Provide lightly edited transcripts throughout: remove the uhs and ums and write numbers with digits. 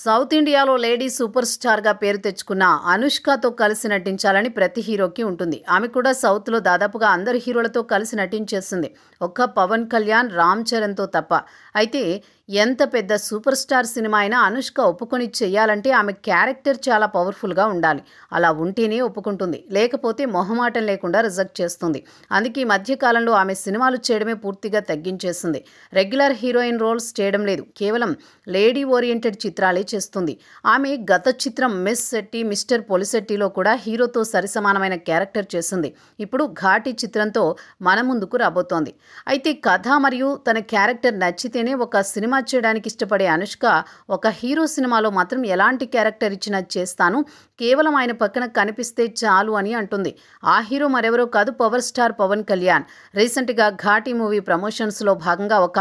South ఇండియాలో lady super స్టార్గా పేరు తెచ్చుకున్న అనుష్కతో కలిసి నటించాలని ప్రతి హీరోకి ఉంటుంది. ఆమె కూడా సౌత్లో దాదాపుగా అందరు హీరోలతో కలిసి నటించేస్తుంది, ఒక్క పవన్ కళ్యాణ్, రామ్ చరణ్తో తప్ప. అయితే ఎంత పెద్ద సూపర్ స్టార్ సినిమా అయినా అనుష్క ఒప్పుకొని చేయాలంటే ఆమె క్యారెక్టర్ చాలా పవర్ఫుల్గా ఉండాలి. అలా ఉంటేనే ఒప్పుకుంటుంది, లేకపోతే మొహమాటం లేకుండా రిజెక్ట్ చేస్తుంది. అందుకే ఈ మధ్యకాలంలో ఆమె సినిమాలు చేయడమే పూర్తిగా తగ్గించేసింది. రెగ్యులర్ హీరోయిన్ రోల్స్ చేయడం లేదు, కేవలం లేడీ ఓరియంటెడ్ చిత్రాలే చేస్తుంది. ఆమె గత చిత్రం మిస్ శెట్టి, మిస్టర్ పొలిశెట్టిలో కూడా హీరోతో సరిసమానమైన క్యారెక్టర్ చేసింది. ఇప్పుడు ఘాటి చిత్రంతో మన ముందుకు రాబోతోంది. అయితే కథ మరియు తన క్యారెక్టర్ నచ్చితేనే ఒక సినిమా చేయడానికి ఇష్టపడే అనుష్క ఒక హీరో సినిమాలో మాత్రం ఎలాంటి క్యారెక్టర్ ఇచ్చినా చేస్తాను, కేవలం ఆయన పక్కన కనిపిస్తే చాలు అని అంటుంది. ఆ హీరో మరెవరో కాదు, పవర్ స్టార్ పవన్ కళ్యాణ్. రీసెంట్గా ఘాటి మూవీ ప్రమోషన్స్లో భాగంగా ఒక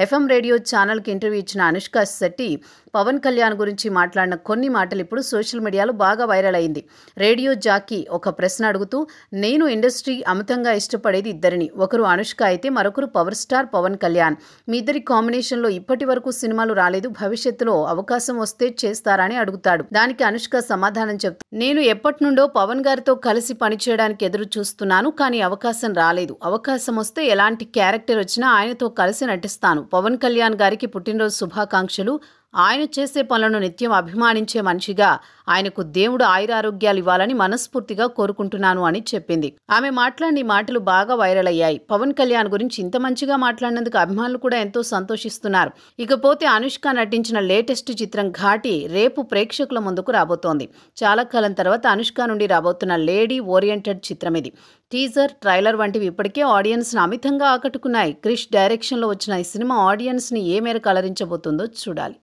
FM రేడియో ఛానల్కి ఇంటర్వ్యూ ఇచ్చిన అనుష్క శెట్టి పవన్ కళ్యాణ్ గురించి మాట్లాడిన కొన్ని మాటలు ఇప్పుడు సోషల్ మీడియాలో బాగా వైరల్ అయింది. రేడియో జాకీ ఒక ప్రశ్న అడుగుతూ, నేను ఇండస్ట్రీ అమితంగా ఇష్టపడేది ఇద్దరిని, ఒకరు అనుష్క అయితే మరొకరు పవర్ స్టార్ పవన్ కళ్యాణ్. మీ ఇద్దరి కాంబినేషన్లో ఇప్పటి వరకు సినిమాలు రాలేదు, భవిష్యత్తులో అవకాశం వస్తే చేస్తారని అడుగుతాడు. దానికి అనుష్క సమాధానం చెప్తూ, నేను ఎప్పటి నుండో పవన్ గారితో కలిసి పనిచేయడానికి ఎదురు చూస్తున్నాను, కానీ అవకాశం రాలేదు. అవకాశం వస్తే ఎలాంటి క్యారెక్టర్ వచ్చినా ఆయనతో కలిసి నటిస్తాను. పవన్ కళ్యాణ్ గారికి పుట్టినరోజు శుభాకాంక్షలు. ఆయన చేసే పనులను నిత్యం అభిమానించే మనిషిగా ఆయనకు దేవుడు ఆయురారోగ్యాలు ఇవ్వాలని మనస్ఫూర్తిగా కోరుకుంటున్నాను అని చెప్పింది. ఆమె మాట్లాడిన మాటలు బాగా వైరల్ అయ్యాయి. పవన్ కళ్యాణ్ గురించి ఇంత మంచిగా మాట్లాడినందుకు అభిమానులు కూడా ఎంతో సంతోషిస్తున్నారు. ఇకపోతే అనుష్క నటించిన లేటెస్ట్ చిత్రం ఘాటి రేపు ప్రేక్షకుల ముందుకు రాబోతోంది. చాలా కాలం తర్వాత అనుష్క నుండి రాబోతున్న లేడీ ఓరియంటెడ్ చిత్రం ఇది. టీజర్, ట్రైలర్ వంటివి ఇప్పటికే ఆడియన్స్ని అమితంగా ఆకట్టుకున్నాయి. క్రిష్ డైరెక్షన్లో వచ్చిన ఈ సినిమా ఆడియన్స్ని ఏ మేరకు అలరించబోతుందో చూడాలి.